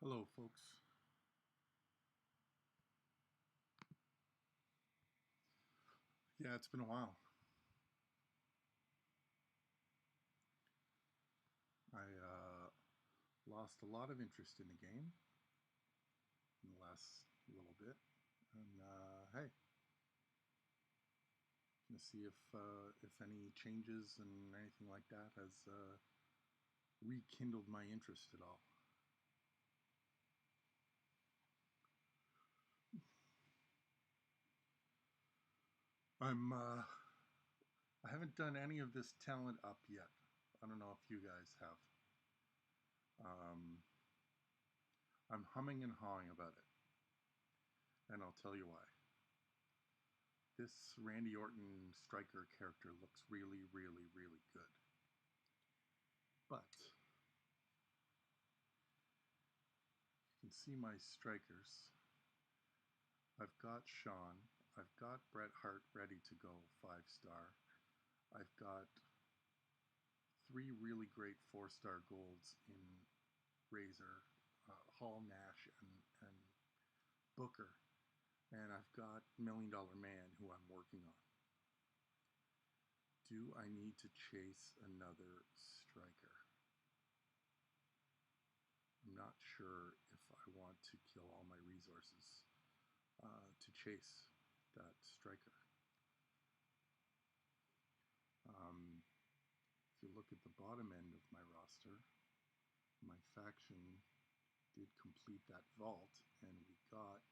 Hello, folks. Yeah, it's been a while. I lost a lot of interest in the game in the last little bit, and hey, gonna see if any changes and anything like that has rekindled my interest at all. I haven't done any of this talent up yet. I don't know if you guys have. Um, I'm humming and hawing about it, and I'll tell you why. This Randy Orton striker character looks really, really, really good. But you can see my strikers. I've got Sean. I've got Bret Hart ready to go 5-star. I've got 3 really great 4-star golds in Razor, Hall, Nash, and Booker. And I've got $1 Million Man, who I'm working on. Do I need to chase another striker? I'm not sure if I want to kill all my resources to chase that striker. If you look at the bottom end of my roster, my faction did complete that vault, and we got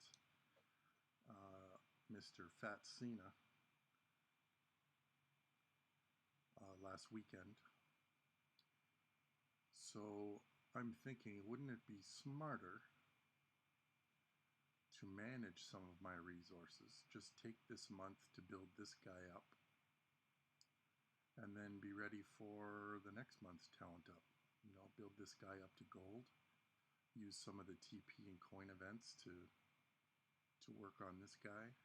Mr. Fat Cena last weekend. So I'm thinking, wouldn't it be smarter to manage some of my resources? Just take this month to build this guy up, and then be ready for the next month's talent up. You know, build this guy up to gold, use some of the TP and coin events to work on this guy,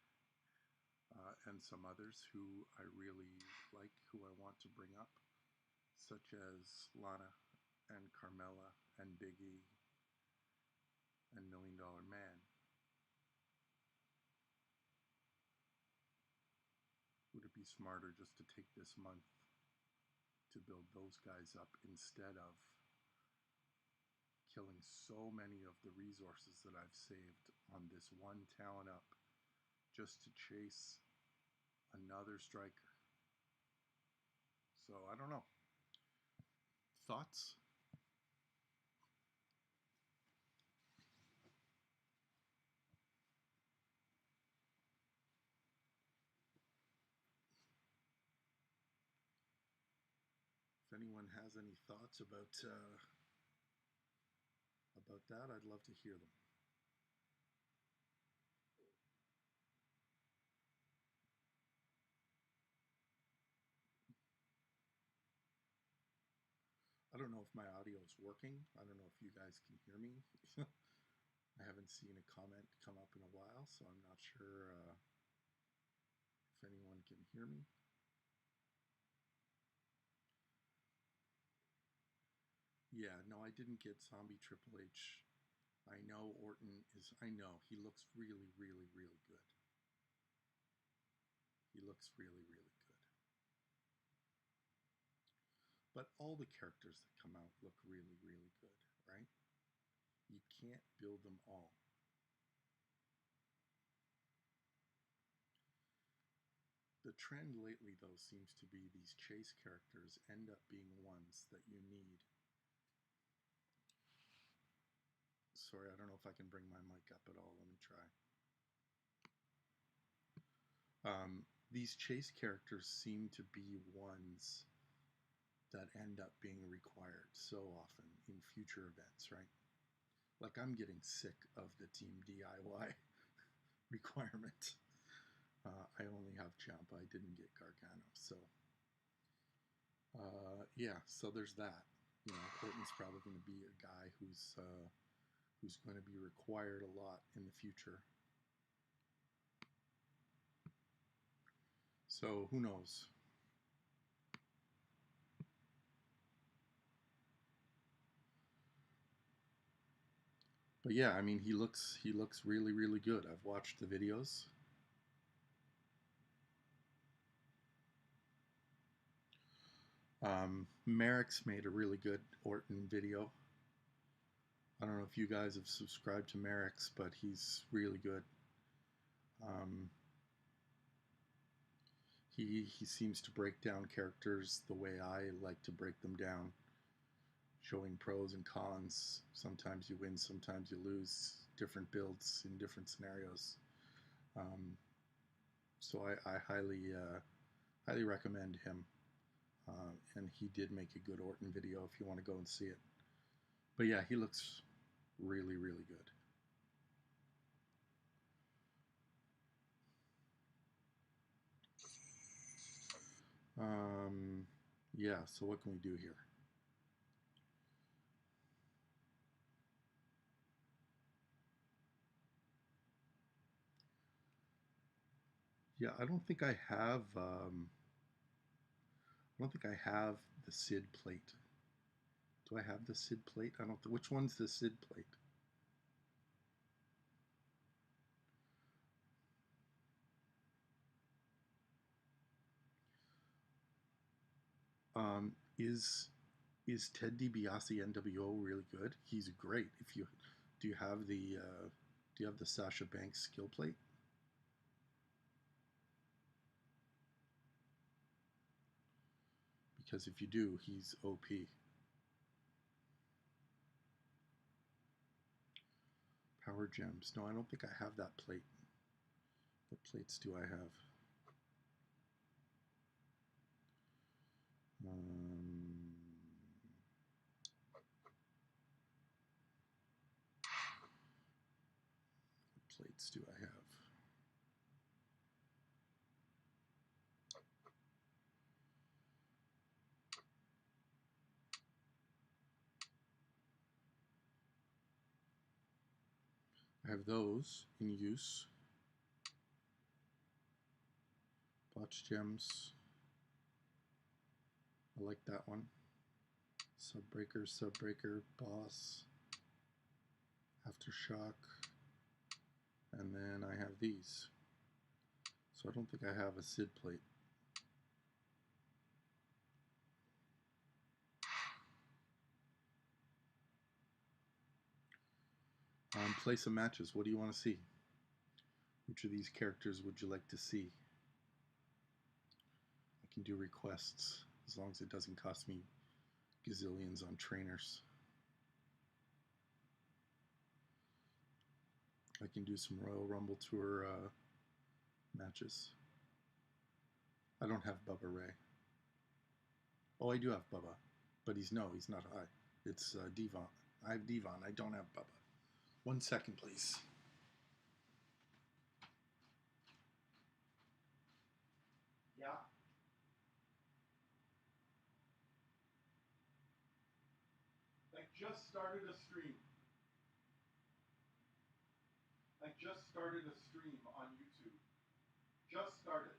and some others who I really like, who I want to bring up, such as Lana and Carmella and Big E and $1 Million Man. Would it be smarter just to take this month to build those guys up instead of killing so many of the resources that I've saved on this one talent up just to chase another striker? So I don't know. Thoughts? If anyone has any thoughts about that, I'd love to hear them. I don't know if my audio is working. I don't know if you guys can hear me. I haven't seen a comment come up in a while, so I'm not sure if anyone can hear me. Yeah, no, I didn't get Zombie Triple H. I know Orton is, I know, he looks really, really, really good. He looks really, really good. But all the characters that come out look really, really good, right? You can't build them all. The trend lately, though, seems to be these chase characters end up being ones that you need. Sorry, I don't know if I can bring my mic up at all. Let me try. These chase characters seem to be ones that end up being required so often in future events, right? Like, I'm getting sick of the Team DIY requirement. I only have Ciampa. I didn't get Gargano. So, yeah, so there's that. You know, Orton's probably going to be a guy who's going to be required a lot in the future. So, who knows? But yeah, I mean, he looks really, really good. I've watched the videos. Merrick's made a really good Orton video. I don't know if you guys have subscribed to Merrick's, but he's really good. Um, he seems to break down characters the way I like to break them down, showing pros and cons. Sometimes you win, sometimes you lose. Different builds in different scenarios. Um, so I highly recommend him. And he did make a good Orton video if you want to go and see it. But yeah, he looks really, really good. Yeah, so what can we do here? Yeah, I don't think I have. I don't think I have the Sid plate. Do I have the Sid plate? I don't. Which one's the Sid plate? Um, is is Ted DiBiase NWO really good? He's great. If you do you have the do you have the Sasha Banks skill plate? Because if you do, he's OP. Power gems. No, I don't think I have that plate. What plates do I have? Um, what plates do I have? I have those in use. Botch gems. I like that one. Subbreaker, Subbreaker, Boss, Aftershock, and then I have these. So I don't think I have a Sid plate. Play some matches. What do you want to see? Which of these characters would you like to see? I can do requests as long as it doesn't cost me gazillions on trainers. I can do some Royal Rumble Tour matches. I don't have Bubba Ray. Oh, I do have Bubba, but he's not high. It's Devon. I have Devon. I don't have Bubba. 1 second, please. Yeah. I just started a stream. I just started a stream on YouTube. Just started.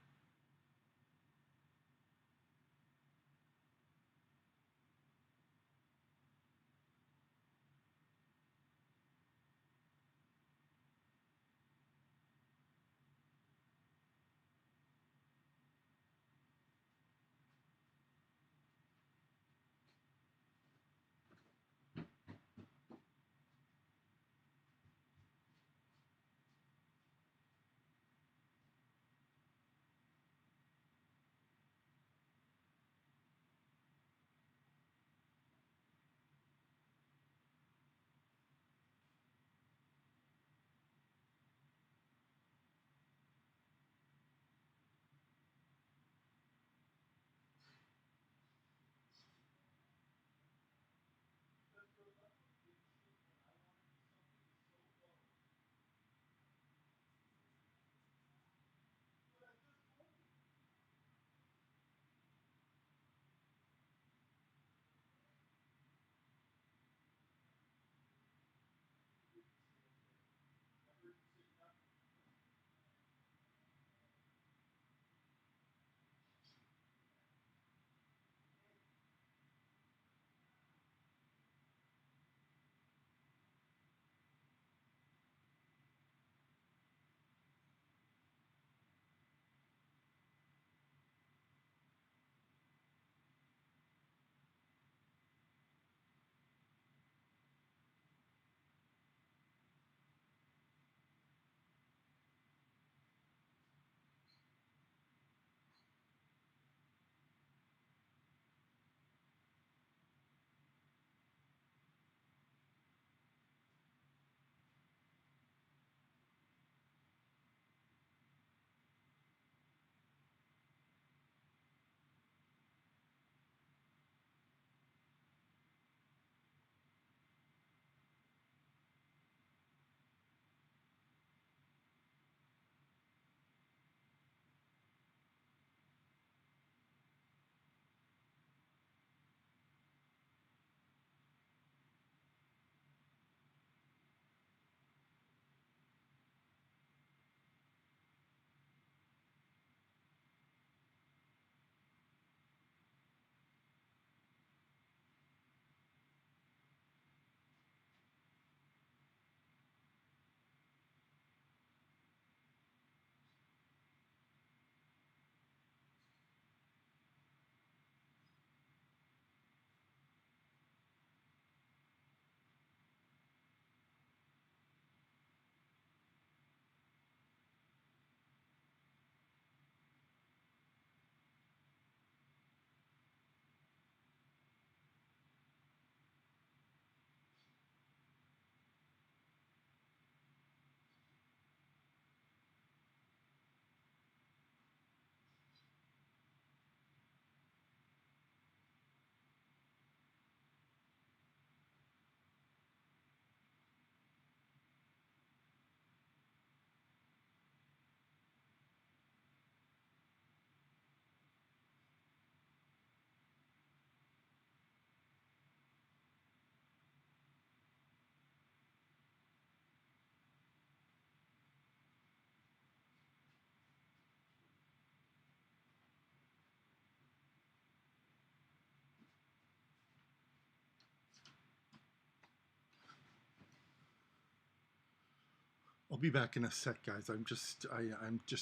I'll be back in a sec, guys. I'm just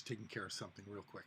taking care of something real quick.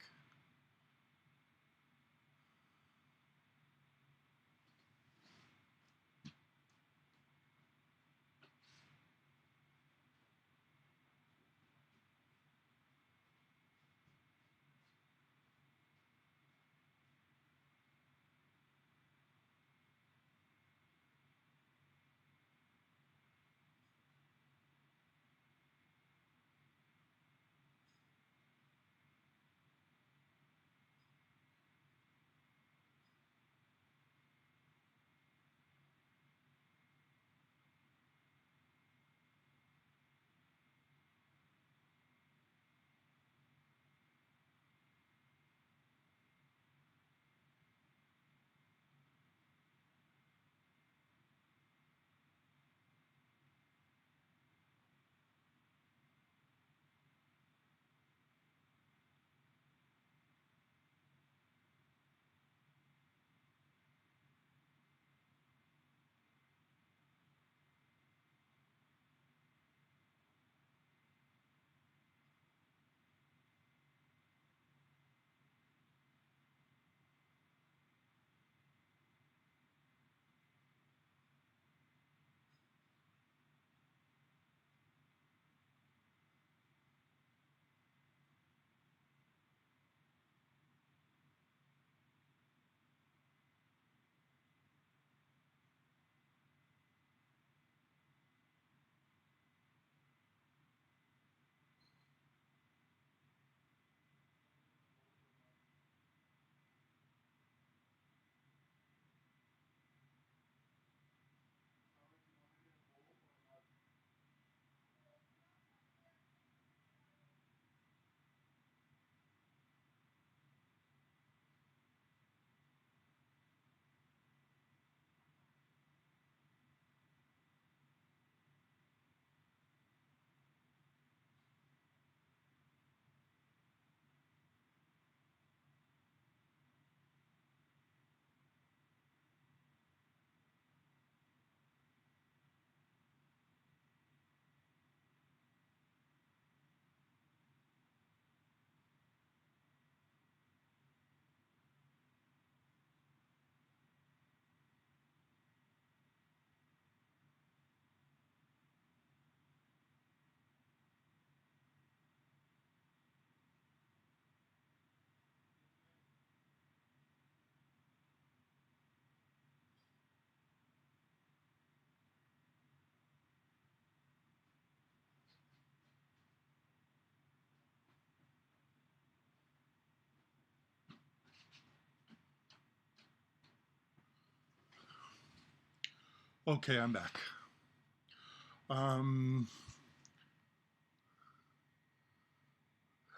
Okay, I'm back.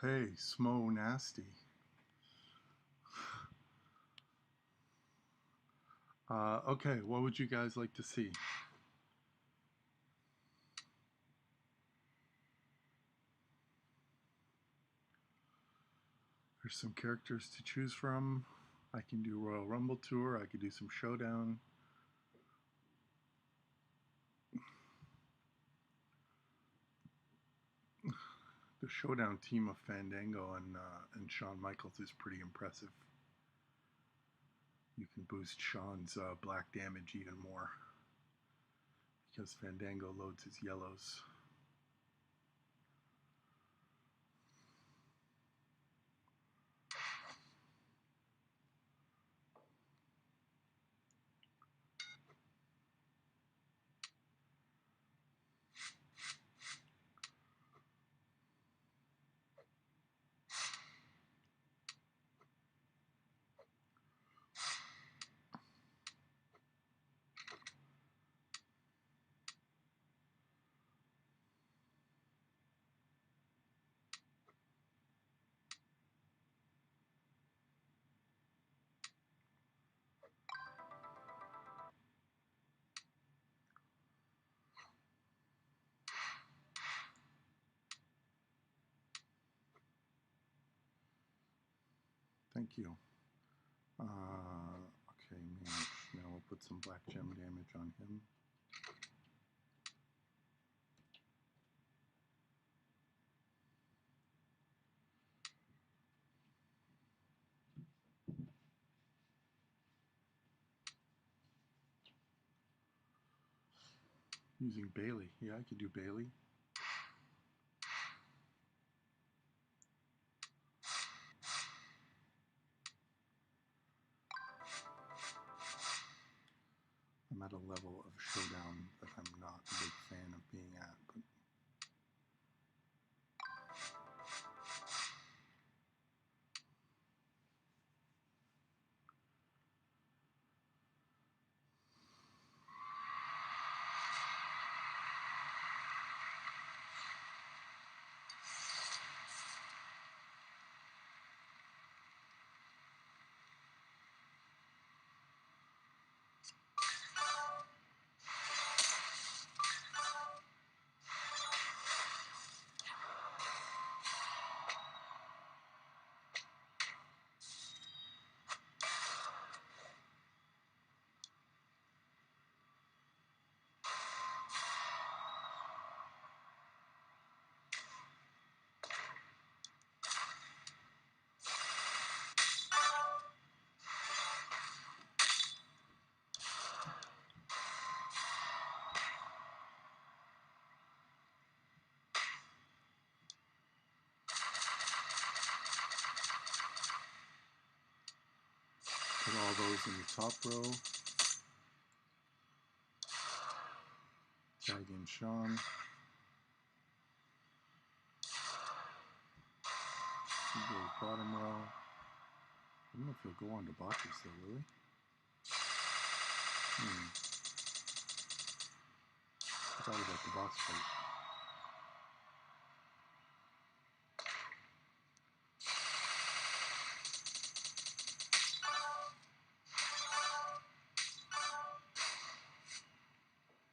Hey, Smo Nasty. Okay, what would you guys like to see? There's some characters to choose from. I can do Royal Rumble Tour. I could do some Showdown. The Showdown team of Fandango and Shawn Michaels is pretty impressive. You can boost Shawn's black damage even more because Fandango loads his yellows. Thank you. Okay, Mage. Now we'll put some black gem damage on him. Using Bailey. Yeah, I could do Bailey. I'm at a level of showdown that I'm not a big fan of being at, but put all those in the top row. Tag in Sean. He goes bottom row. I don't know if he'll go on to botches though, will he? Forgot about the boss fight.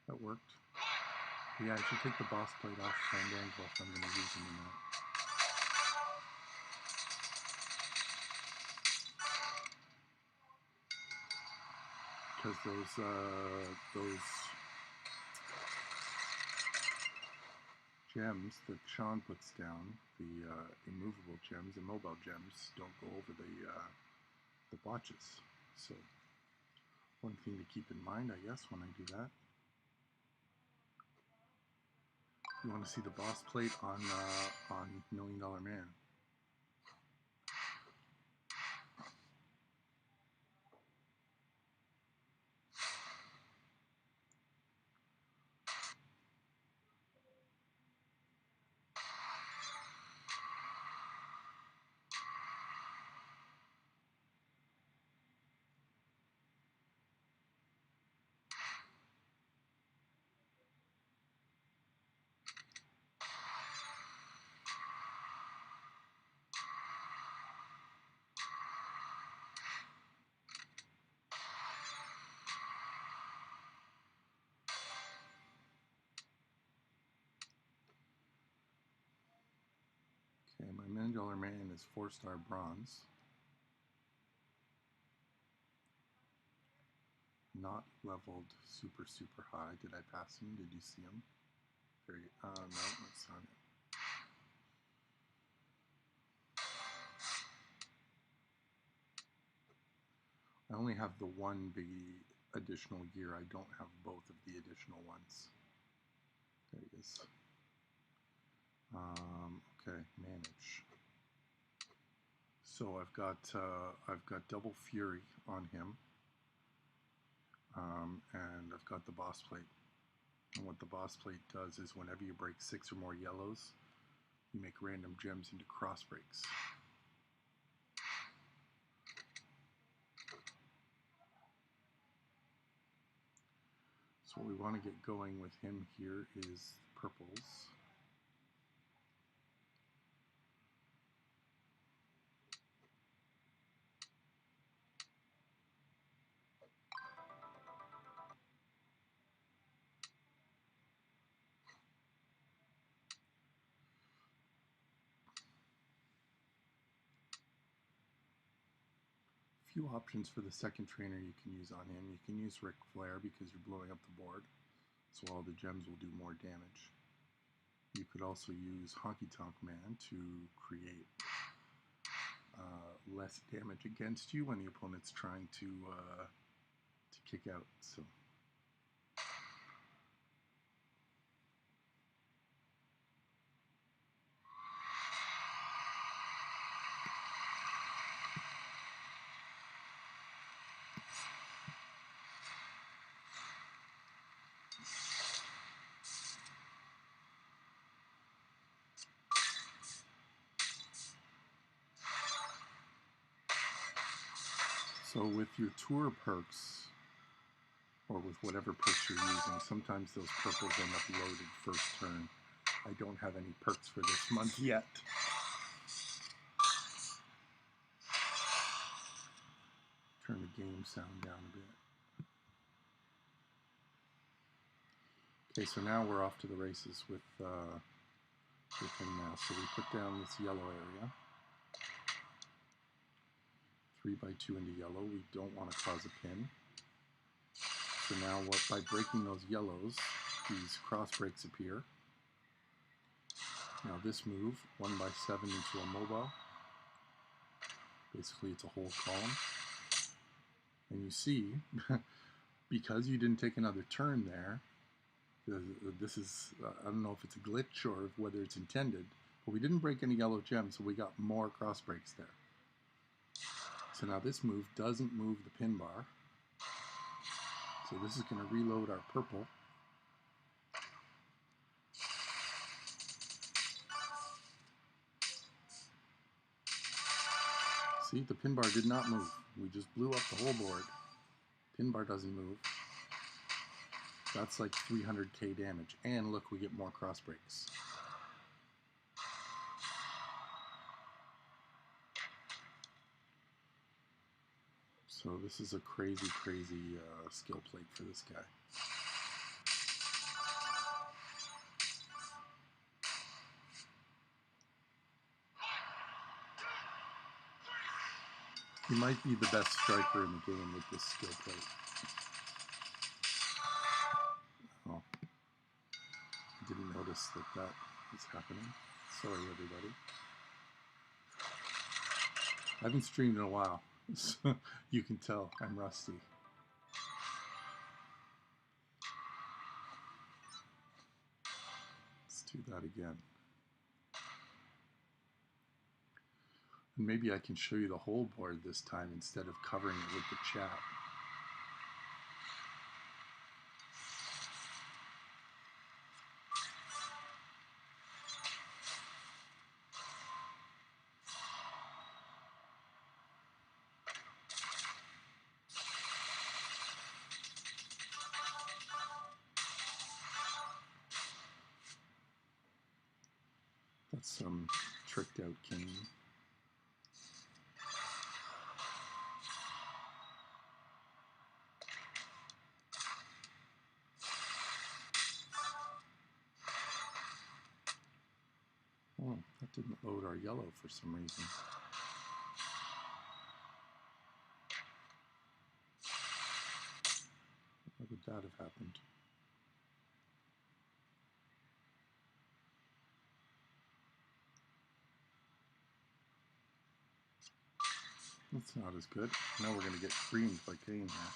That worked. Yeah, I should take the boss plate off Fandango if I'm going to use him in that. Because those gems that Sean puts down, the immovable gems, immobile gems, don't go over the botches. So one thing to keep in mind, I guess, when I do that. You want to see the boss plate on $1 Million Man. Okay, my $1 Million Man is 4-star bronze. Not leveled super high. Did I pass him? Did you see him? There you, no, that's not it. I only have the one big additional gear. I don't have both of the additional ones. There he is. Okay, manage. So I've got double fury on him, and I've got the boss plate. And what the boss plate does is whenever you break 6 or more yellows, you make random gems into cross breaks. So what we want to get going with him here is purples. Few options for the second trainer you can use on him. You can use Ric Flair because you're blowing up the board, so all the gems will do more damage. You could also use Honky Tonk Man to create less damage against you when the opponent's trying to kick out. So So with your tour perks, or with whatever perks you're using, sometimes those purples end up loaded first turn. I don't have any perks for this month yet. Turn the game sound down a bit. Okay, so now we're off to the races with him now. So we put down this yellow area. 3 by 2 into yellow. We don't want to cause a pin. So now by breaking those yellows, these cross breaks appear. Now this move, 1 by 7 into a mobile. Basically it's a whole column. And you see, because you didn't take another turn there, this is, I don't know if it's a glitch or whether it's intended, but we didn't break any yellow gems, so we got more cross breaks there. So now this move doesn't move the pin bar. So this is going to reload our purple. See, the pin bar did not move. We just blew up the whole board. Pin bar doesn't move. That's like 300k damage. And look, we get more cross breaks. So this is a crazy, crazy skill plate for this guy. He might be the best striker in the game with this skill plate. Oh, I didn't notice that was happening. Sorry, everybody. I haven't streamed in a while, so you can tell I'm rusty. Let's do that again. And maybe I can show you the whole board this time instead of covering it with the chat. That's some tricked out king. Oh, that didn't load our yellow for some reason. Why would that have happened? That's not as good. Now we're going to get creamed by Kane here.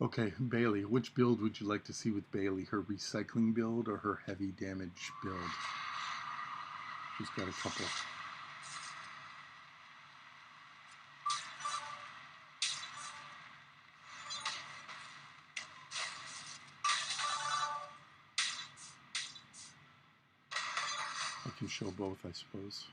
Okay, Bailey, which build would you like to see with Bailey? Her recycling build or her heavy damage build? She's got a couple. can show both, I suppose.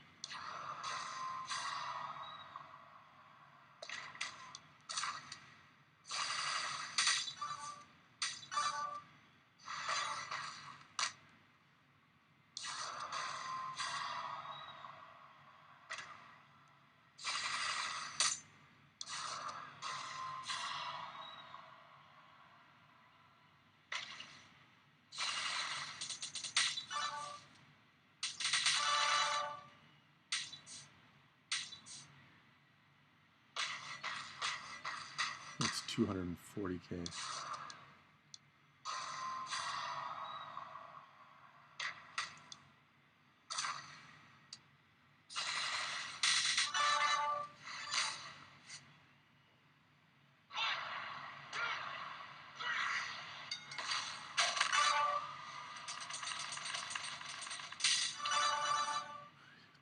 It's 240K.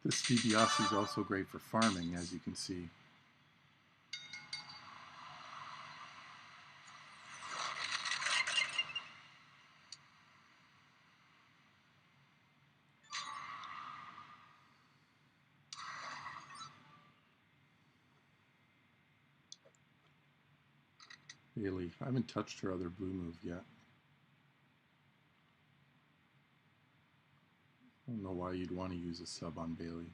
This DiBiase is also great for farming, as you can see. Bailey. I haven't touched her other blue move yet. I don't know why you'd want to use a sub on Bailey.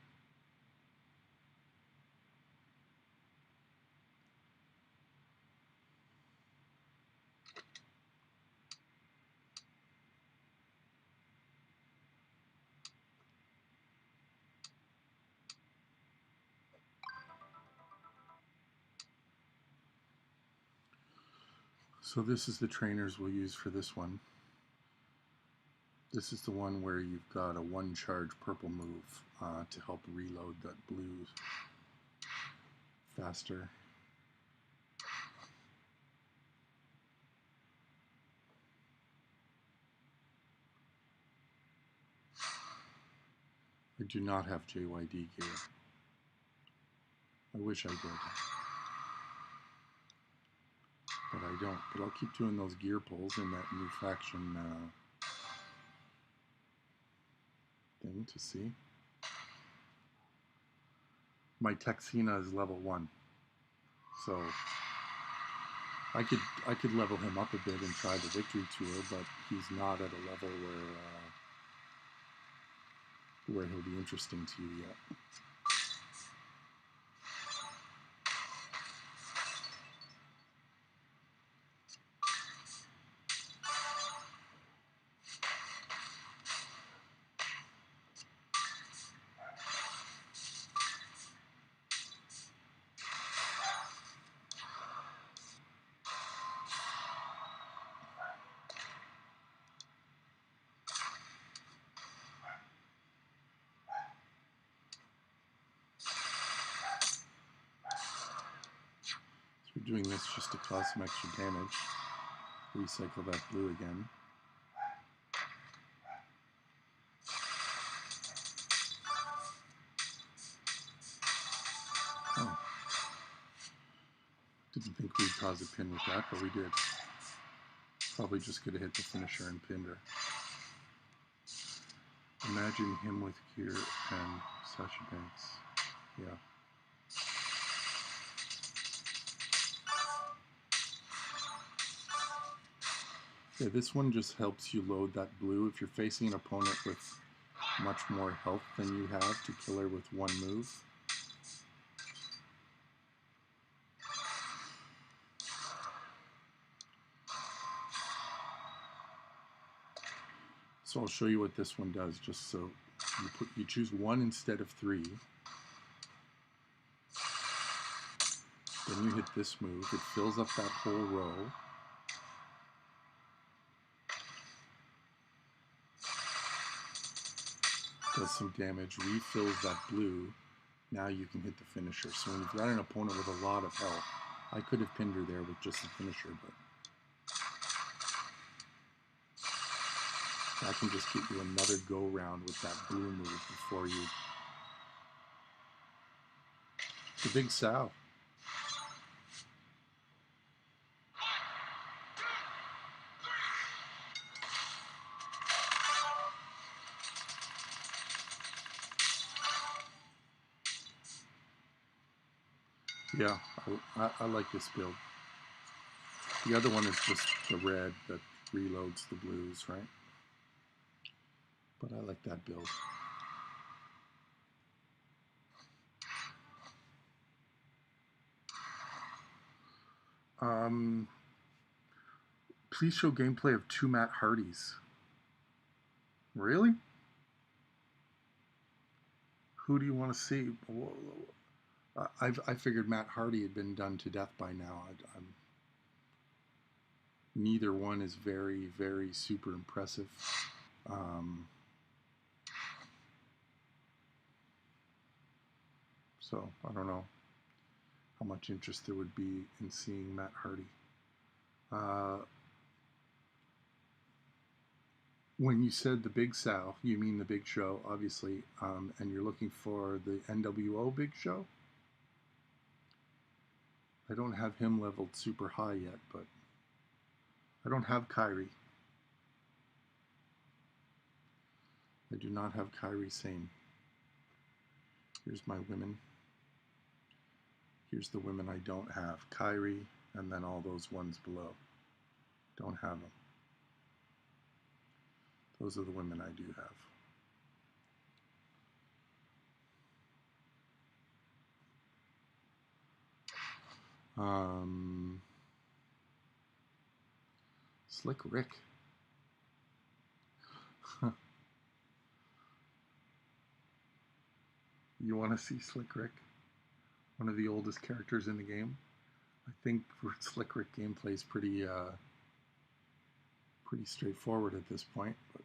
So this is the trainers we'll use for this one. This is the one where you've got a one charge purple move to help reload that blue faster. I do not have JYD gear. I wish I did. But I don't. But I'll keep doing those gear pulls in that new faction thing to see. My Texina is level 1. So I could level him up a bit and try the victory tour, but he's not at a level where he'll be interesting to you yet. We're doing this just to cause some extra damage. Recycle that blue again. Oh. Didn't think we'd cause a pin with that, but we did. Probably just could have hit the finisher and pinned her. Imagine him with gear and Sasha Banks. Yeah. Yeah, this one just helps you load that blue. If you're facing an opponent with much more health than you have to kill her with one move. So I'll show you what this one does, just so you choose 1 instead of 3. Then you hit this move. It fills up that whole row. Does some damage, refills that blue. Now you can hit the finisher. So when you've got an opponent with a lot of health, I could have pinned her there with just the finisher, but I can just give you another go round with that blue move before you. The big sow. Yeah, I like this build. The other one is just the red that reloads the blues, right? But I like that build. Please show gameplay of 2 Matt Hardys. Really? Who do you want to see? I figured Matt Hardy had been done to death by now. Neither one is very, very super impressive. So I don't know how much interest there would be in seeing Matt Hardy. When you said the Big Sal, you mean the Big Show, obviously, and you're looking for the NWO Big Show? I don't have him leveled super high yet, but I don't have Kairi. I do not have Kairi Sane. Here's my women. Here's the women I don't have. Kairi, and then all those ones below. Don't have them. Those are the women I do have. Slick Rick. You want to see Slick Rick? One of the oldest characters in the game. I think Slick Rick gameplay is pretty straightforward at this point. But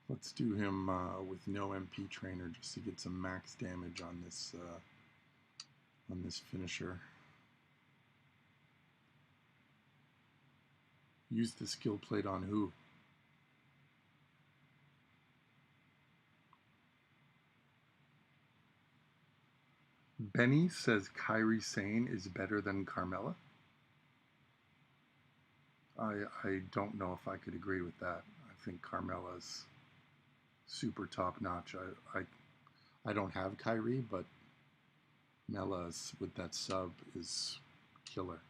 let's do him with no MP trainer just to get some max damage on this finisher. Use the skill plate on who? Benny says Kairi Sane is better than Carmella. I don't know if I could agree with that. I think Carmella's super top notch. I don't have Kairi, but Mella's with that sub is killer.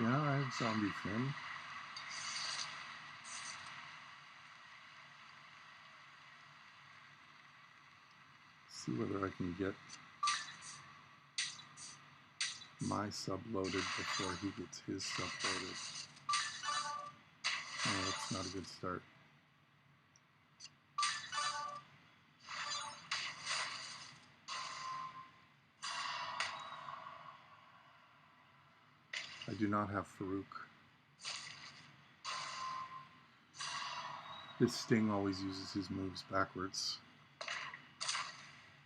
Yeah, I have Zombie Finn. See whether I can get my sub loaded before he gets his sub loaded. Oh, that's not a good start. I do not have Farouk. This Sting always uses his moves backwards.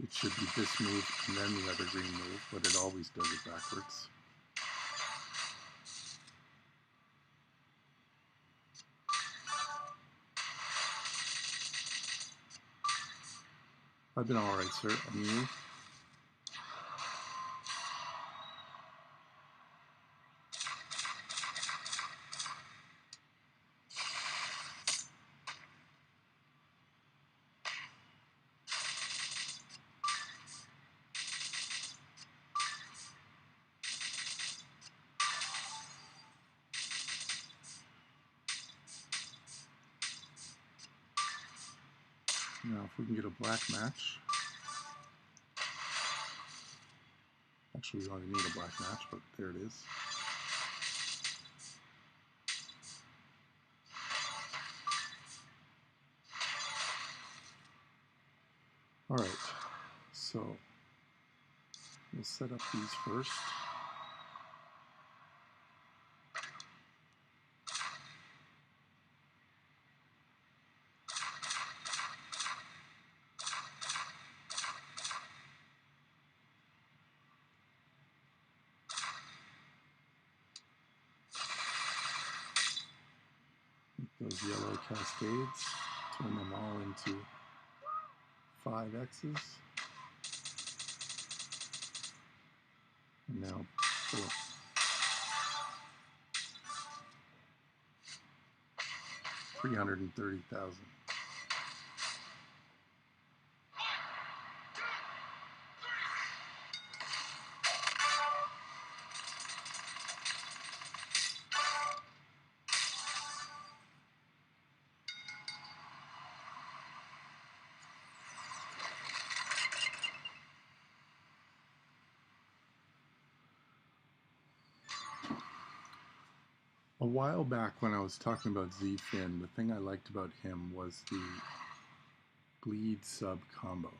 It should be this move and then the other green move, but it always does it backwards. I've been alright, sir. And you? if we can get a black match. Actually, we don't even need a black match, but there it is. All right, so we'll set up these first. Those yellow cascades, turn them all into 5 X's. And now 330,000. A while back when I was talking about Z-Fin, the thing I liked about him was the bleed sub combo.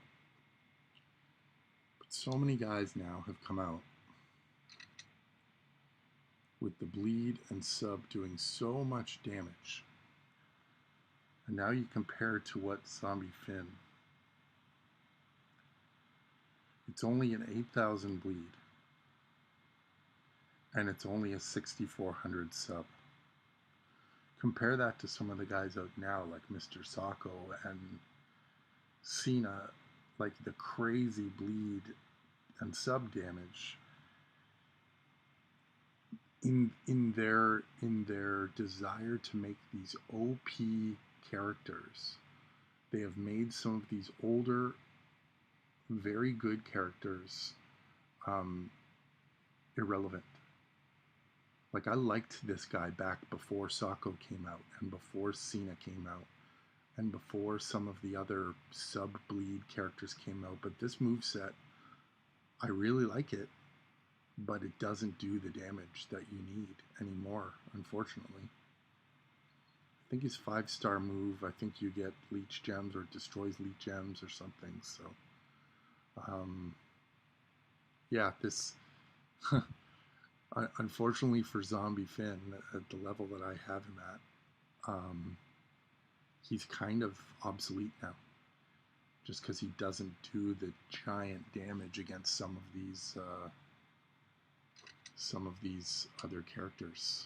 But so many guys now have come out with the bleed and sub doing so much damage. And now you compare to what Zombie Finn. It's only an 8,000 bleed. And it's only a 6,400 sub. Compare that to some of the guys out now like Mr. Sacco and Cena, like the crazy bleed and sub damage in their desire to make these OP characters. They have made some of these older, very good characters irrelevant. Like, I liked this guy back before Sacco came out, and before Cena came out, and before some of the other sub-bleed characters came out. But this moveset, I really like it, but it doesn't do the damage that you need anymore, unfortunately. I think his 5-star move, I think you get leech gems or destroys leech gems or something. So, yeah, this... Unfortunately for Zombie Finn, at the level that I have him at, he's kind of obsolete now. Just because he doesn't do the giant damage against some of these other characters.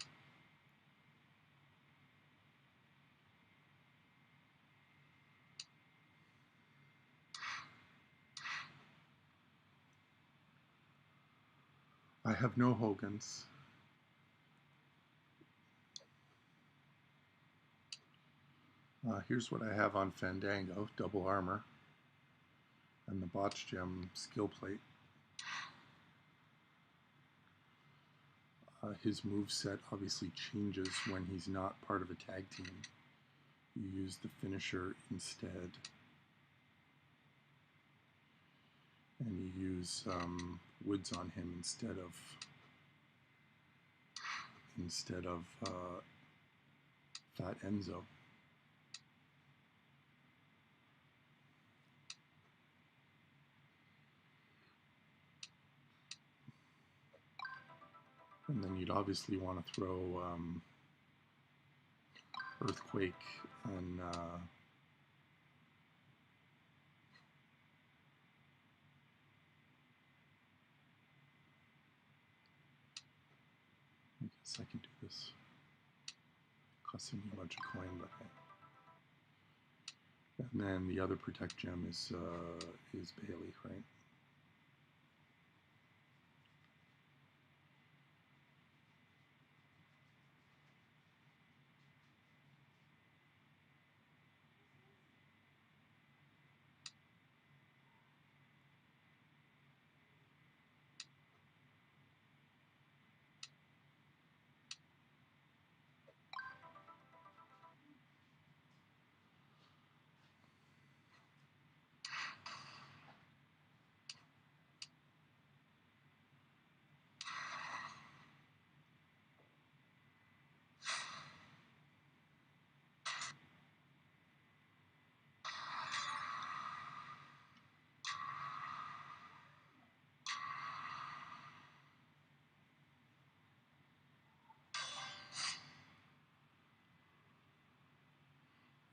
I have no Hogans. Here's what I have on Fandango, double armor, and the botch gem skill plate. His moveset obviously changes when he's not part of a tag team. You use the finisher instead. And you use woods on him instead of Fat Enzo. And then you'd obviously want to throw Earthquake and I guess I can do this. Costing me a bunch of coin, but hey. And then the other protect gem is Bailey, right?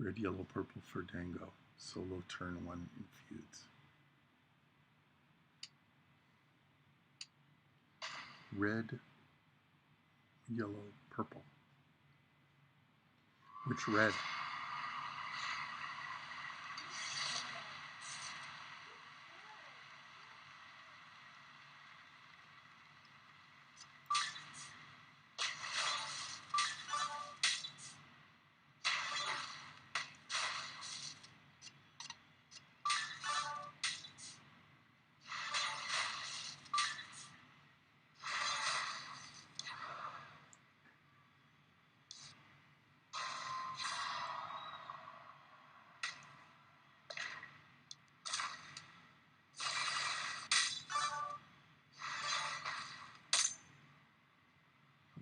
Red, yellow, purple for Dango. Solo turn 1 in feuds. Red, yellow, purple. Which red?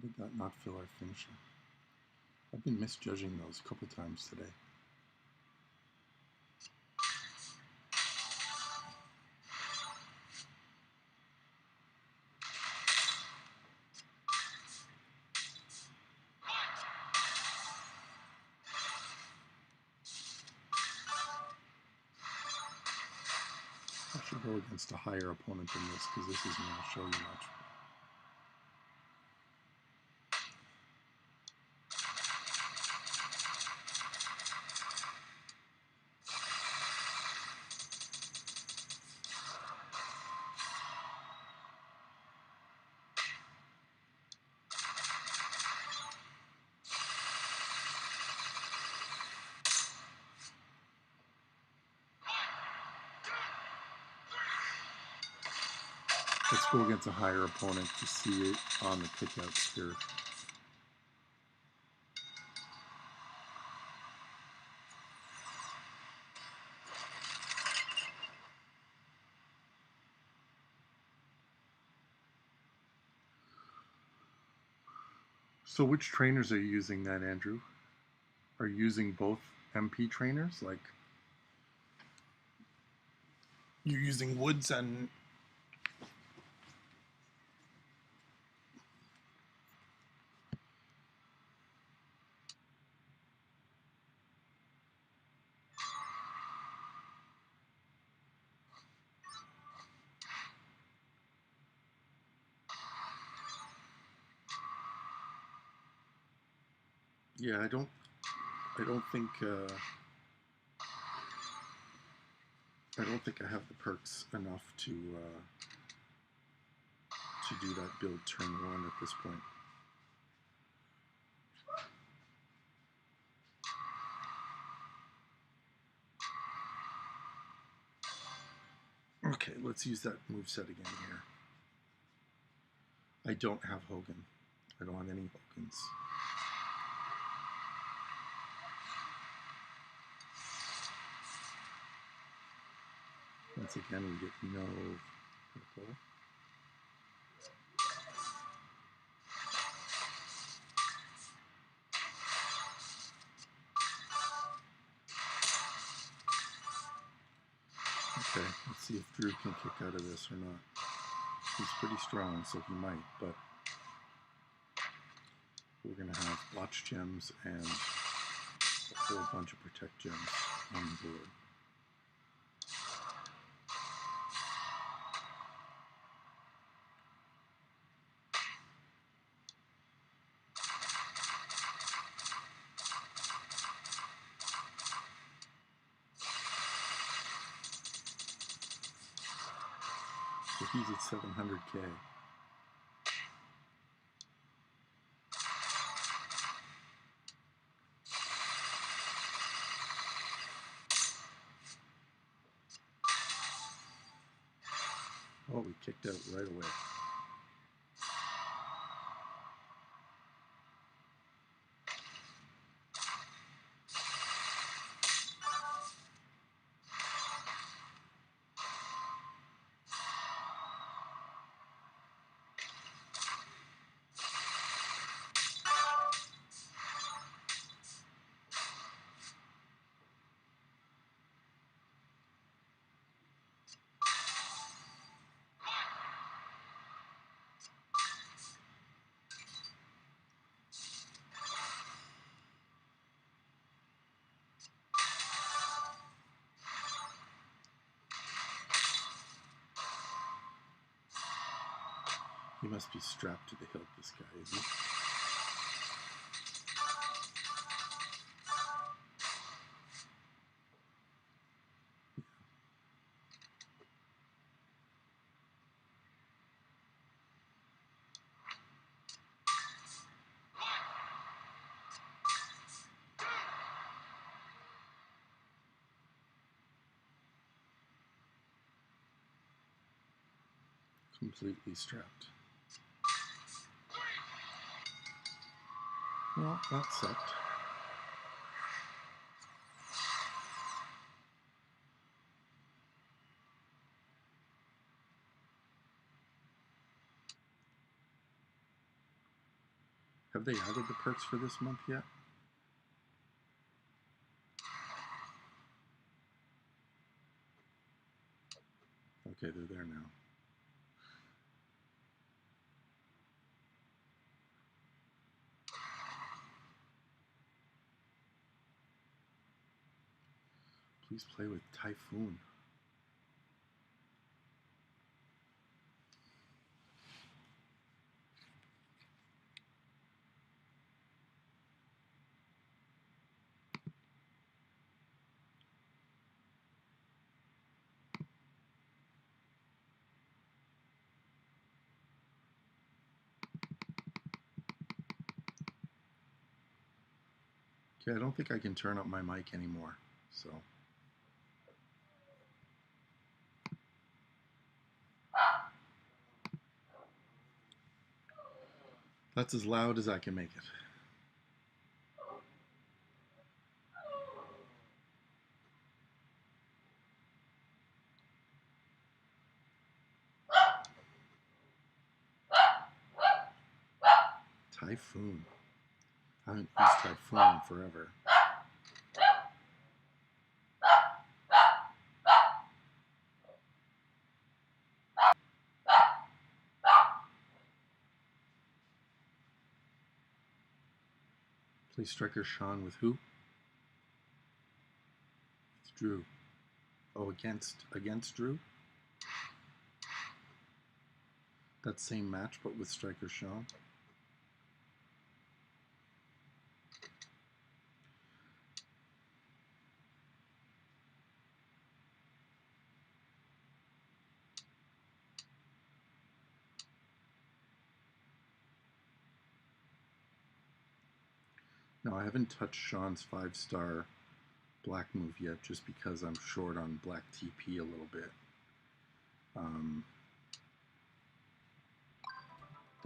How did that not fill our finisher? I've been misjudging those a couple times today. I should go against a higher opponent than this because this isn't going to show you much. Let's go against a higher opponent to see it on the kick-out spirit. So which trainers are you using then, Andrew? Are you using both MP trainers? Like, you're using Woods and... Yeah, I don't think I have the perks enough to do that build turn 1 at this point. Okay, let's use that moveset again here. I don't have Hogan. I don't have any Hogans. Once again, we get no purple. Okay, let's see if Drew can kick out of this or not. He's pretty strong, so he might, but we're going to have botch gems and a whole bunch of protect gems on the board. So he's at 700K. Oh, we kicked out right away. He must be strapped to the hilt, this guy, isn't he? Completely strapped. Well, that sucked. Have they added the perks for this month yet? Okay, they're there now. Please play with Typhoon. Okay, I don't think I can turn up my mic anymore, so. That's as loud as I can make it. Typhoon. I haven't used Typhoon forever. Play Striker Sean with who? It's Drew. Oh, against Drew? That same match, but with Striker Sean? No, I haven't touched Sean's 5-star black move yet, just because I'm short on black TP a little bit.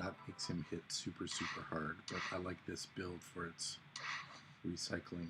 That makes him hit super, super hard, but I like this build for its recycling.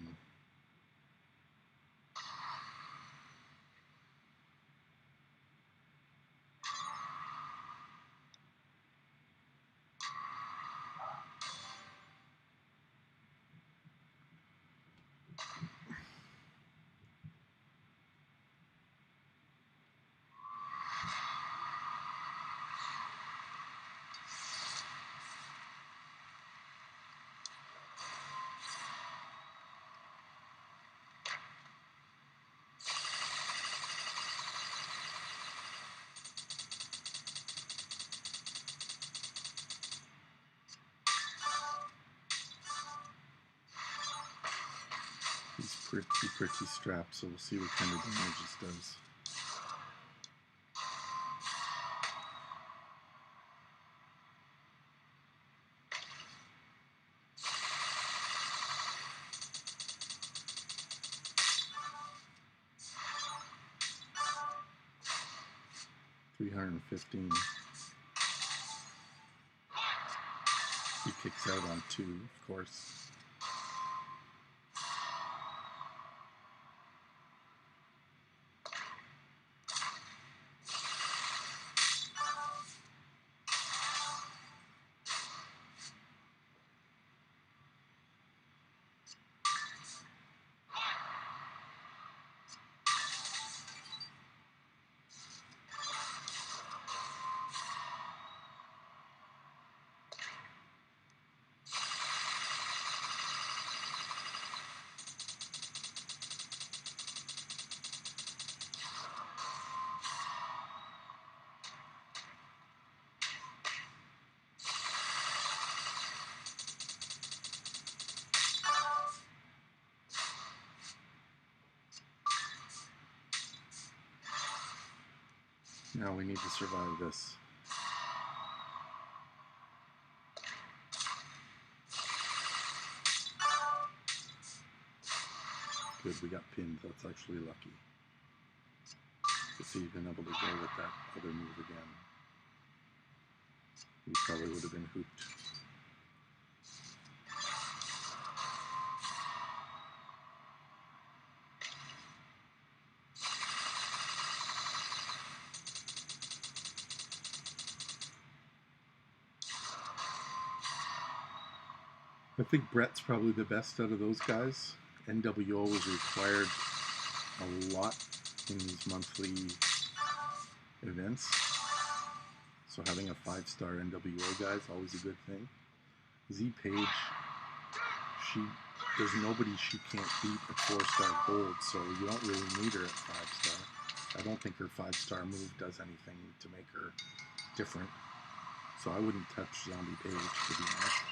He's pretty strapped, so we'll see what kind of damage this does. $315. He kicks out on 2, of course. Now we need to survive this. Good, we got pinned. That's actually lucky. To see you've been able to go with that other move again. We probably would have been hooped. I think Brett's probably the best out of those guys. NWO was required a lot in these monthly events. So having a 5-star NWO guy is always a good thing. Z Paige, there's nobody she can't beat at 4-star gold, so you don't really need her at 5-star. I don't think her 5-star move does anything to make her different. So I wouldn't touch Zombie Paige, to be honest.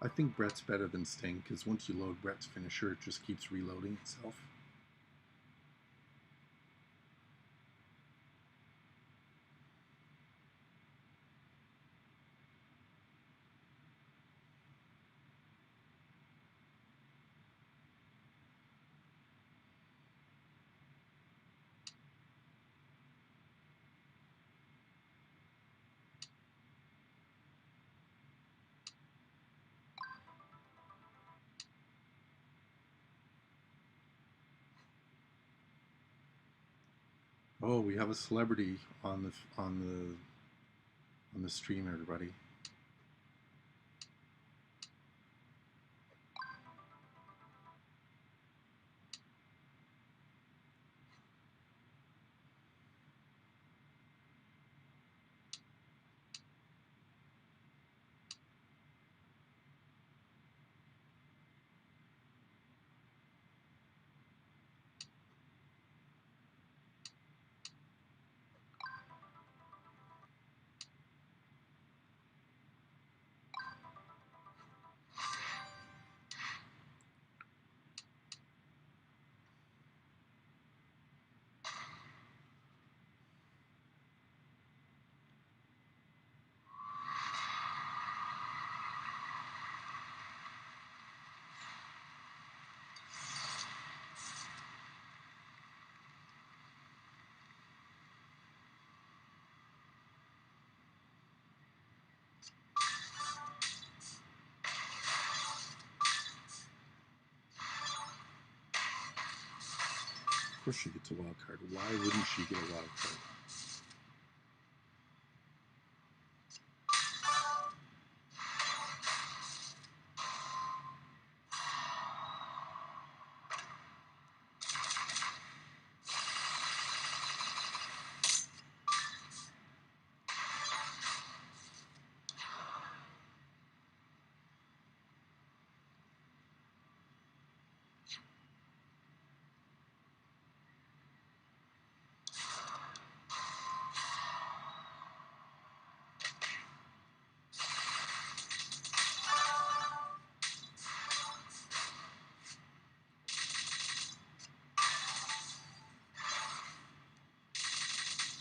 I think Brett's better than Sting, because once you load Brett's finisher, it just keeps reloading itself. Oh, we have a celebrity on the stream, everybody. Of course she gets a wild card. Why wouldn't she get a wild card?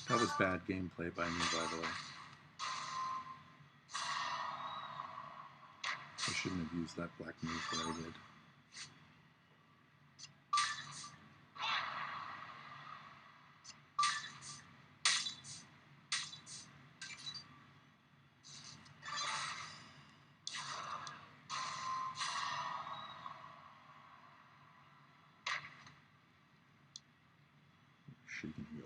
That was bad gameplay by me, by the way. I shouldn't have used that black move that I did. She can heal.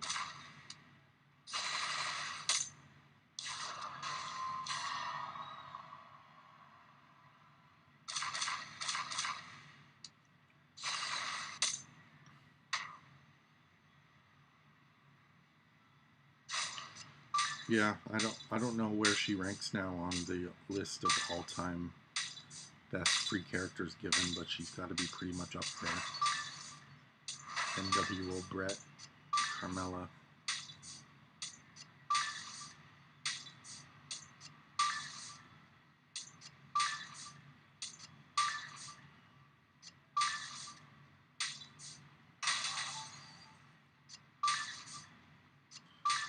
Yeah, I don't know where she ranks now on the list of all-time best free characters given, but she's got to be pretty much up there. NWO Brett, Carmella.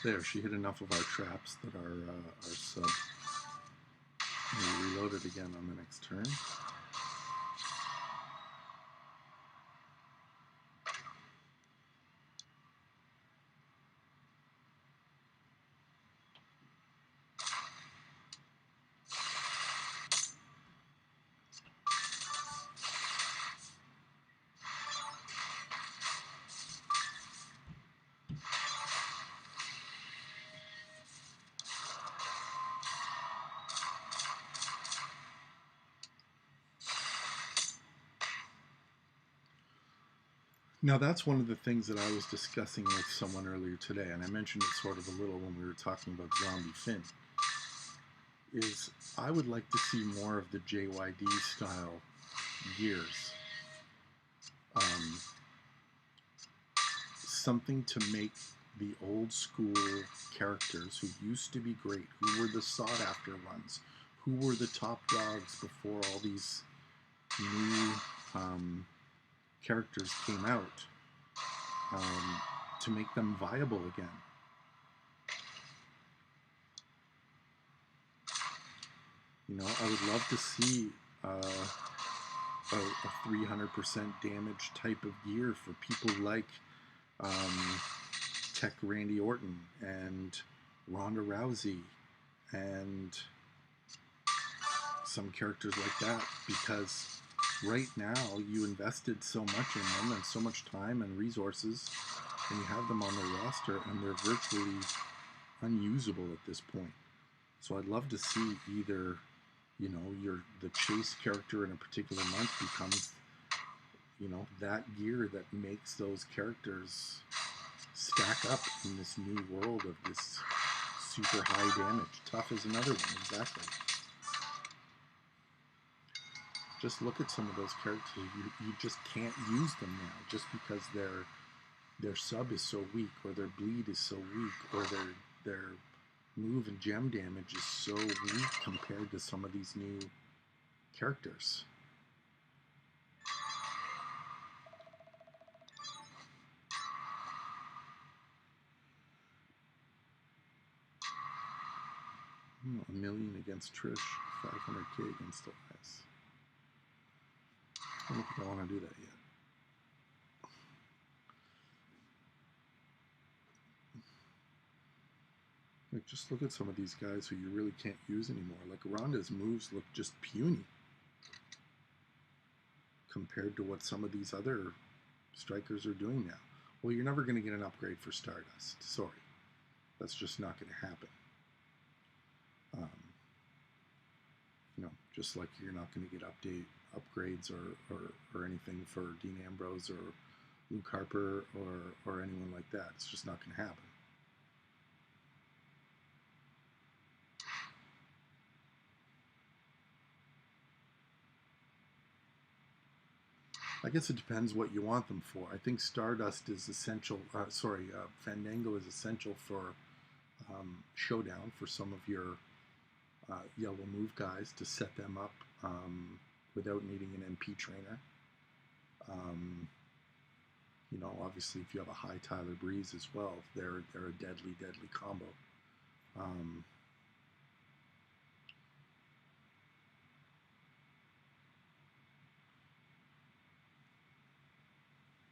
There, she hit enough of our traps that our sub will reload it again on the next turn. Now that's one of the things that I was discussing with someone earlier today, and I mentioned it sort of a little when we were talking about Zombie Finn, is I would like to see more of the JYD style gears. Something to make the old school characters who used to be great, who were the sought after ones, who were the top dogs before all these new characters came out, to make them viable again. You know, I would love to see a 300% damage type of gear for people like Tech Randy Orton and Ronda Rousey and some characters like that, because right now you invested so much in them and so much time and resources, and you have them on the roster and they're virtually unusable at this point. So I'd love to see either, you know, the chase character in a particular month becomes, you know, that gear that makes those characters stack up in this new world of this super high damage. Tough is another one, exactly. Just look at some of those characters. You just can't use them now just because their sub is so weak, or their bleed is so weak, or their move and gem damage is so weak compared to some of these new characters. $1 million against Trish, 500K against Elias. I don't think I want to do that yet. Like, just look at some of these guys who you really can't use anymore. Like, Ronda's moves look just puny compared to what some of these other strikers are doing now. Well, you're never going to get an upgrade for Stardust. Sorry. That's just not going to happen. You know, just like you're not going to get upgrades or anything for Dean Ambrose or Luke Harper or anyone like that. It's just not going to happen. I guess it depends what you want them for. I think Stardust is essential. Fandango is essential for Showdown, for some of your yellow move guys to set them up without needing an MP trainer. You know, obviously, if you have a high Tyler Breeze as well, they're a deadly combo.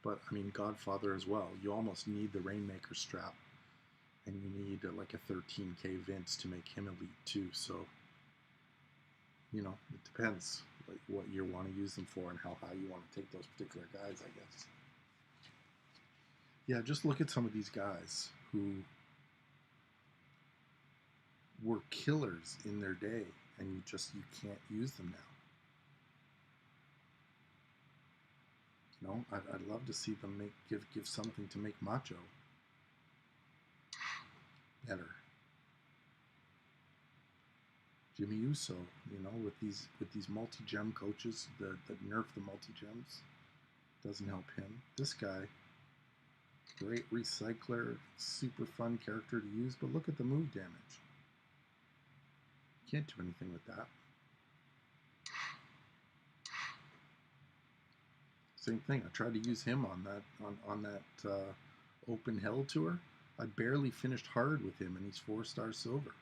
But I mean, Godfather as well. You almost need the Rainmaker strap, and you need like a 13K Vince to make him elite too. So, you know, it depends like what you want to use them for and how high you want to take those particular guys, I guess. Yeah, just look at some of these guys who were killers in their day, and you can't use them now. You know, I'd love to see them give something to make Macho better. Jimmy Uso, with these multi-gem coaches that nerf the multi-gems, doesn't help him. This guy, great recycler, super fun character to use, but look at the move damage. Can't do anything with that. Same thing. I tried to use him on that open hell tour. I barely finished hard with him, and he's 4-star silver.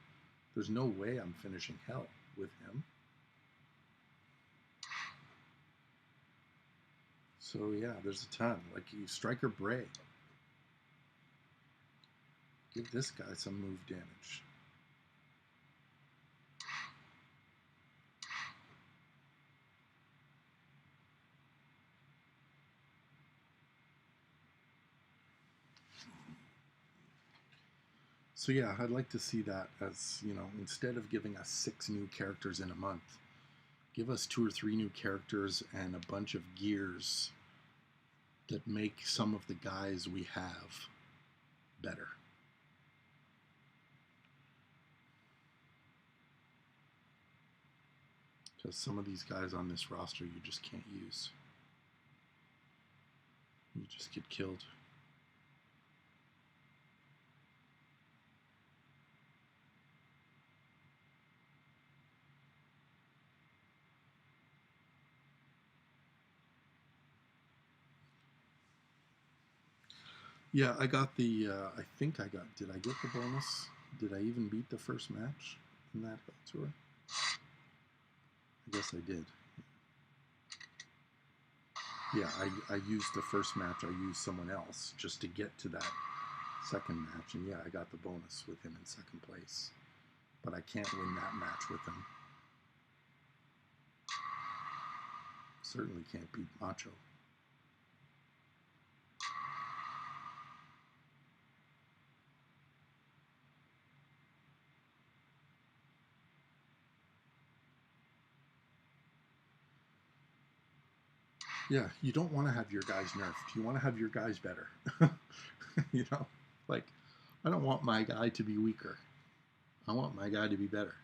There's no way I'm finishing hell with him. So yeah, there's a ton. Like Striker Bray. Give this guy some move damage. So yeah, I'd like to see that as, instead of giving us 6 new characters in a month, give us 2 or 3 new characters and a bunch of gears that make some of the guys we have better. Because some of these guys on this roster you just can't use. You just get killed. Yeah, I got the, I think I got, did I get the bonus? Did I even beat the first match in that tour? I guess I did. Yeah, I used the first match, I used someone else just to get to that second match, and yeah, I got the bonus with him in second place. But I can't win that match with him. Certainly can't beat Macho. Yeah, you don't want to have your guys nerfed. You want to have your guys better. Like, I don't want my guy to be weaker. I want my guy to be better.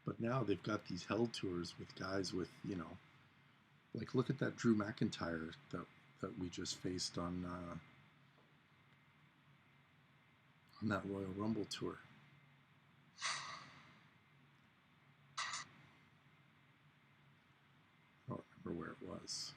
But now they've got these hell tours with guys with, like look at that Drew McIntyre that we just faced on that Royal Rumble tour. I don't remember where it was.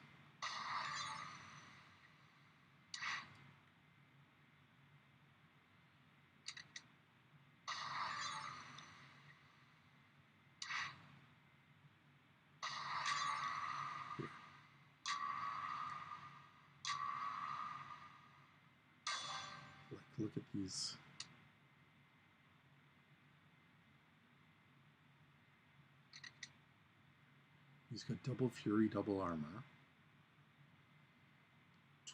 Here. Like, look at these. He's got double fury, double armor.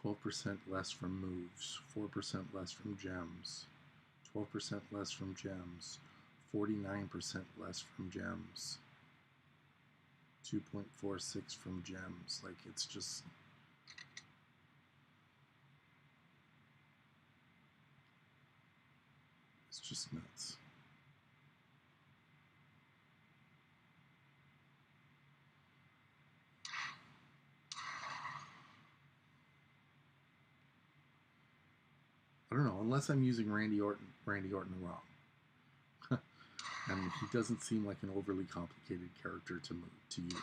12% less from moves, 4% less from gems, 12% less from gems, 49% less from gems, 2.46 from gems. Like, it's just nuts. I don't know, unless I'm using Randy Orton wrong. And he doesn't seem like an overly complicated character to use.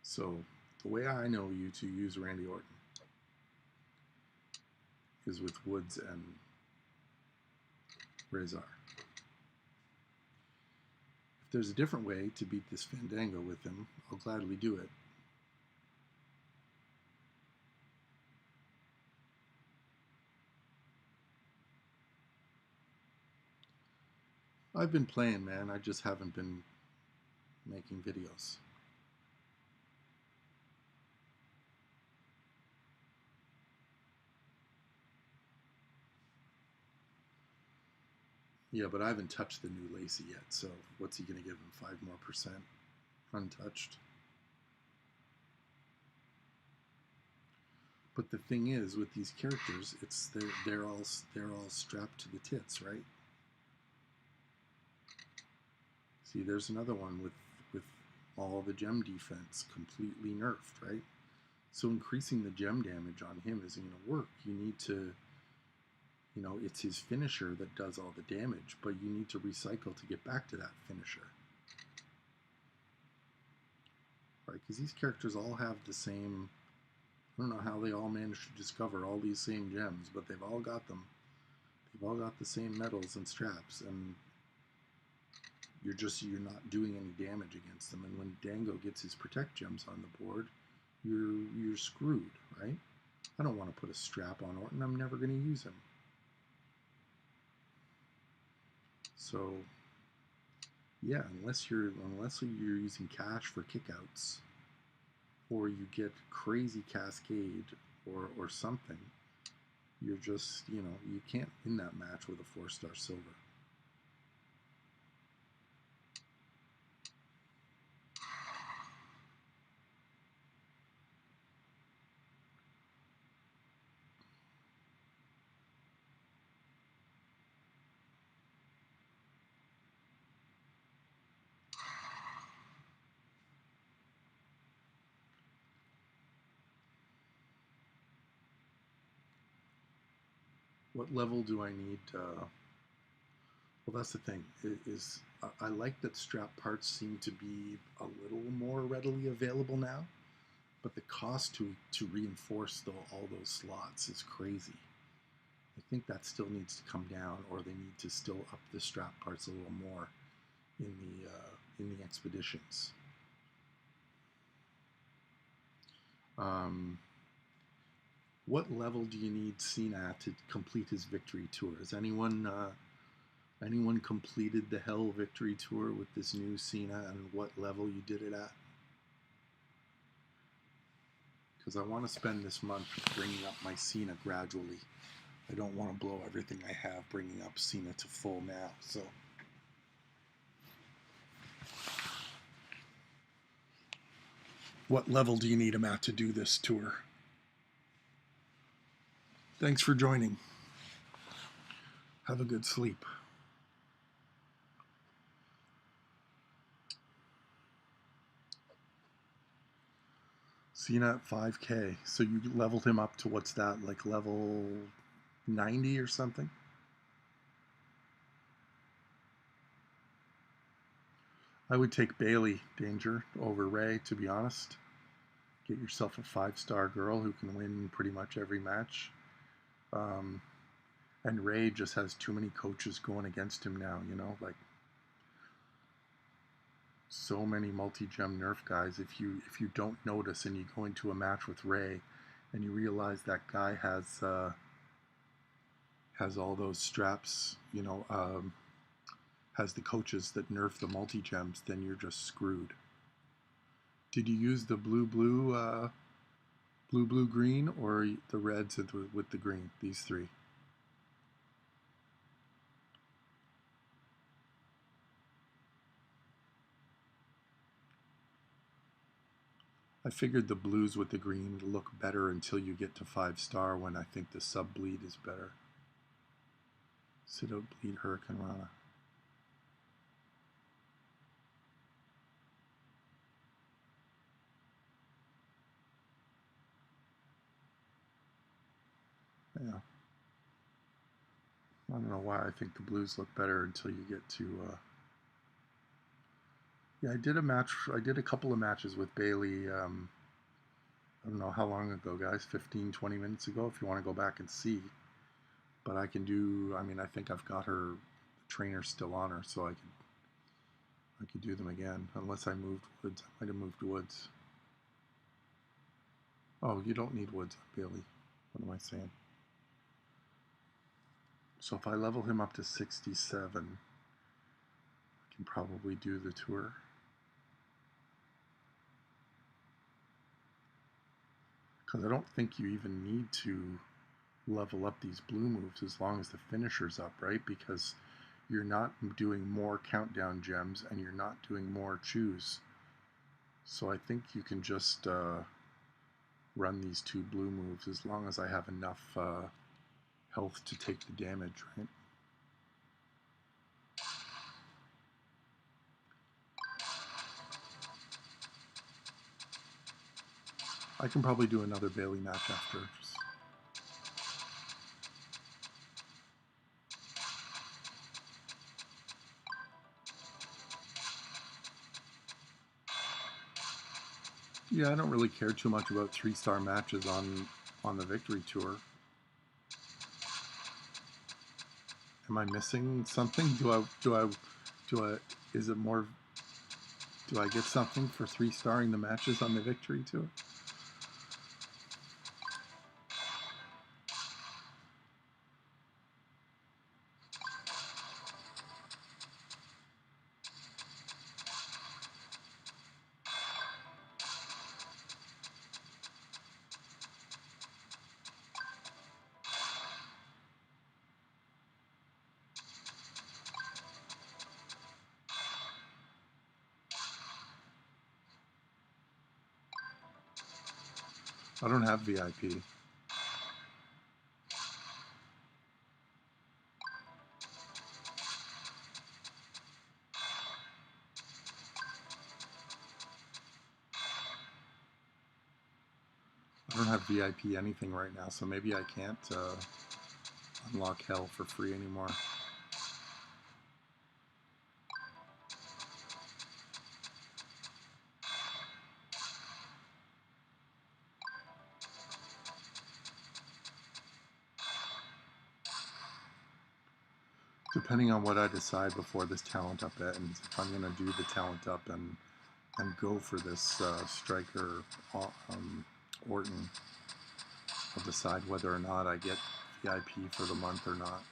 So the way I know you to use Randy Orton is with Woods and Razor. If there's a different way to beat this Fandango with him, I'll gladly do it. I've been playing, man. I just haven't been making videos. Yeah, but I haven't touched the new Lacey yet, so what's he going to give him, 5 more percent untouched? But the thing is, with these characters, it's they're all strapped to the tits, right? See, there's another one with all the gem defense completely nerfed, right? So increasing the gem damage on him isn't going to work. You need to, you know, it's his finisher that does all the damage, but you need to recycle to get back to that finisher. Right? Because these characters all have the same, I don't know how they all managed to discover all these same gems, but they've all got them. They've all got the same medals and straps, and you're not doing any damage against them. And when Dango gets his protect gems on the board, you're screwed, right? I don't want to put a strap on Orton. I'm never going to use him. So yeah, unless you're using cash for kickouts, or you get crazy cascade or something, you're just, you know, you can't win that match with a 4-star silver. What level do I need? Well, that's the thing. I like that strap parts seem to be a little more readily available now, but the cost to reinforce all those slots is crazy. I think that still needs to come down, or they need to still up the strap parts a little more in the expeditions. What level do you need Cena to complete his victory tour? Has anyone completed the Hell Victory Tour with this new Cena, and what level you did it at? Because I want to spend this month bringing up my Cena gradually. I don't want to blow everything I have bringing up Cena to full now. So what level do you need him at to do this tour? Thanks for joining. Have a good sleep. Cena at 5K. So you leveled him up to, what's that, like level 90 or something? I would take Bailey Danger over Ray, to be honest. Get yourself a 5-star girl who can win pretty much every match. And Ray just has too many coaches going against him now, you know, like so many multi-gem nerf guys. If you don't notice and you go into a match with Ray and you realize that guy has all those straps, you know, has the coaches that nerf the multi-gems, then you're just screwed. Did you use the blue green, or the reds with the green? These three. I figured the blues with the green look better until you get to 5-star, when I think the sub bleed is better. Sit out, bleed, Hurricane Rana. Yeah. I don't know why I think the blues look better until you get to. Yeah, I did a couple of matches with Bailey. I don't know how long ago, guys. 15, 20 minutes ago. If you want to go back and see, but I can do. I mean, I think I've got her trainer still on her, so I could do them again. Unless I moved Woods. I might have moved Woods. Oh, you don't need Woods on Bailey. What am I saying? So if I level him up to 67, I can probably do the tour. Because I don't think you even need to level up these blue moves as long as the finisher's up, right? Because you're not doing more countdown gems, and you're not doing more choose. So I think you can just run these 2 blue moves as long as I have enough health to take the damage, right? I can probably do another Bailey match after. Yeah, I don't really care too much about 3-star matches on the Victory Tour. Am I missing something? Is it more, do I get something for 3-starring the matches on the Victory Tour? I don't have VIP. I don't have VIP anything right now, so maybe I can't unlock Hell for free anymore. Depending on what I decide before this talent up ends, if I'm going to do the talent up and go for this striker Orton, I'll decide whether or not I get VIP for the month or not.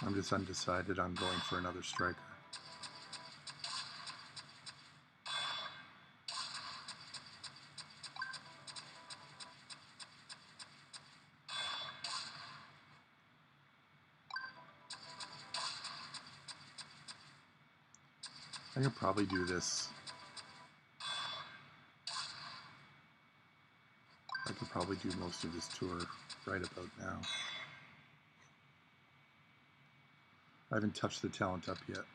I'm just undecided on going for another striker. I could probably do this. I could probably do most of this tour right about now. I haven't touched the talent up yet.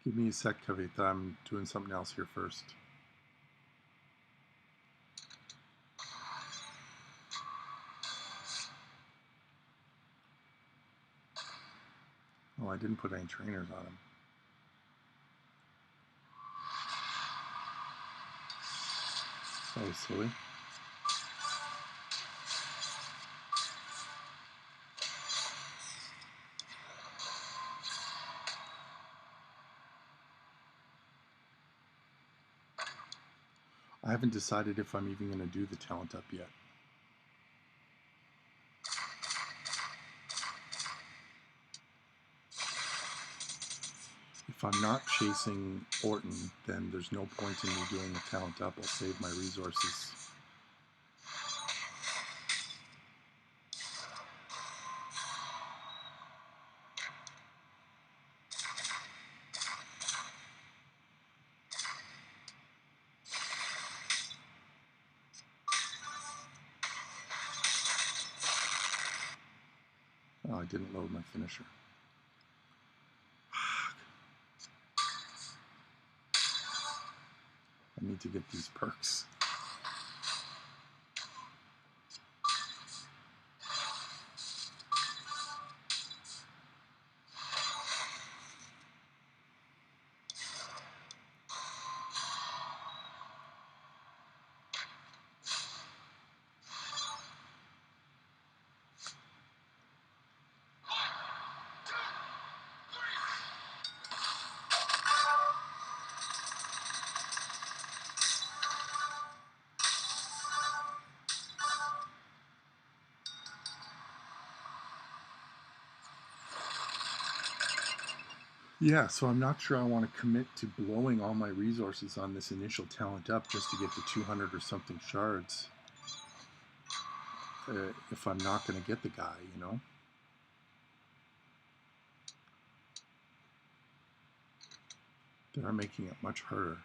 Give me a sec, Kavita. I'm doing something else here first. Oh, I didn't put any trainers on him. That was silly. I haven't decided if I'm even going to do the talent up yet. If I'm not chasing Orton, then there's no point in me doing the talent up. I'll save my resources. Oh, I didn't load my finisher. I need to get these perks. Yeah, so I'm not sure I want to commit to blowing all my resources on this initial talent up just to get to 200 or something shards if I'm not going to get the guy, you know? They're making it much harder.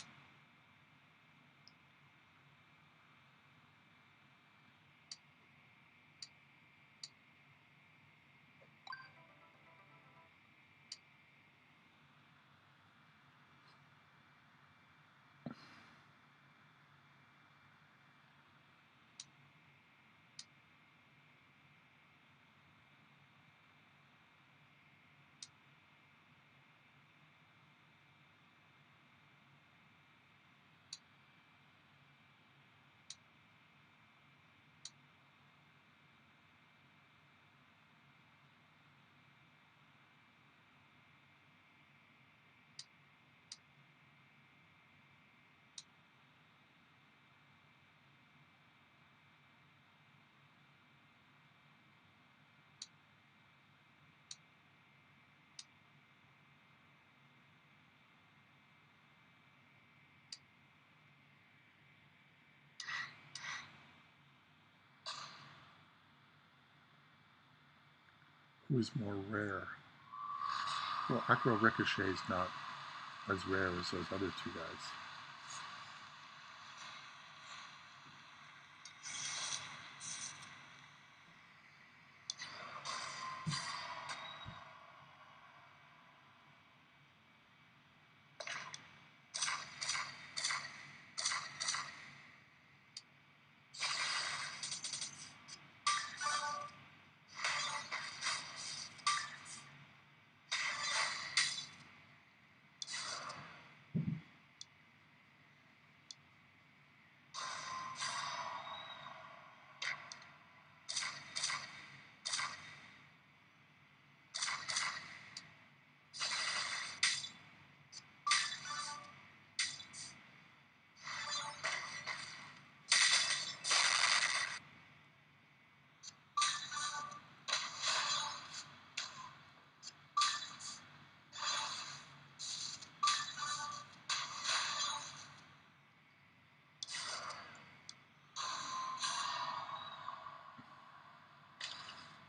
Who is more rare? Well, Acro Ricochet is not as rare as those other two guys.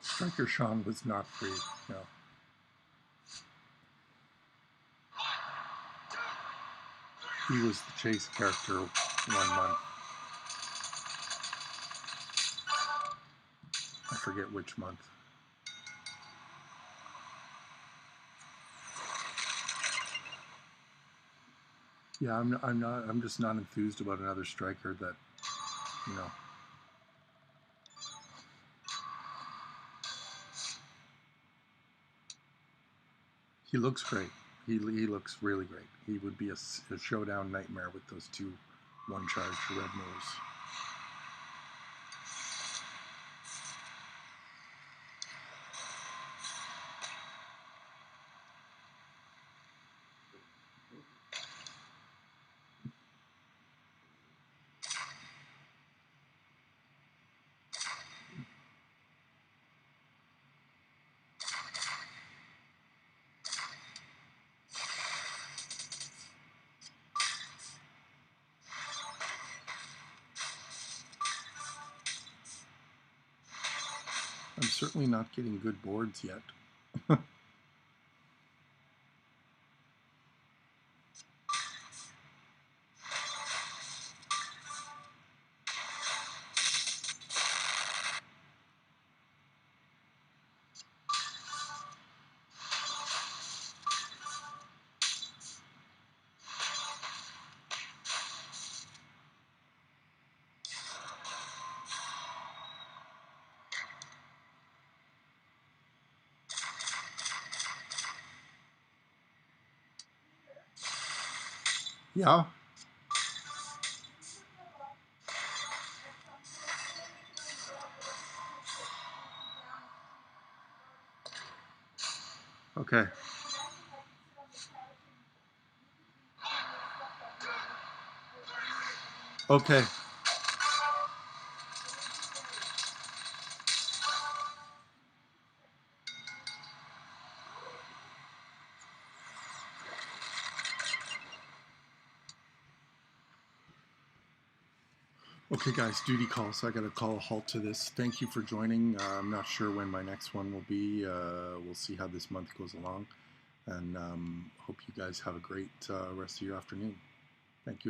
Striker Sean was not free, no. He was the chase character 1 month. I forget which month. Yeah, I'm just not enthused about another striker that, you know. He looks great. He looks really great. He would be a showdown nightmare with those two one-charge red moves. I'm certainly not getting good boards yet. Yeah. Okay. Okay. Okay, guys, duty call, so I got to call a halt to this. Thank you for joining. I'm not sure when my next one will be. We'll see how this month goes along. And hope you guys have a great rest of your afternoon. Thank you.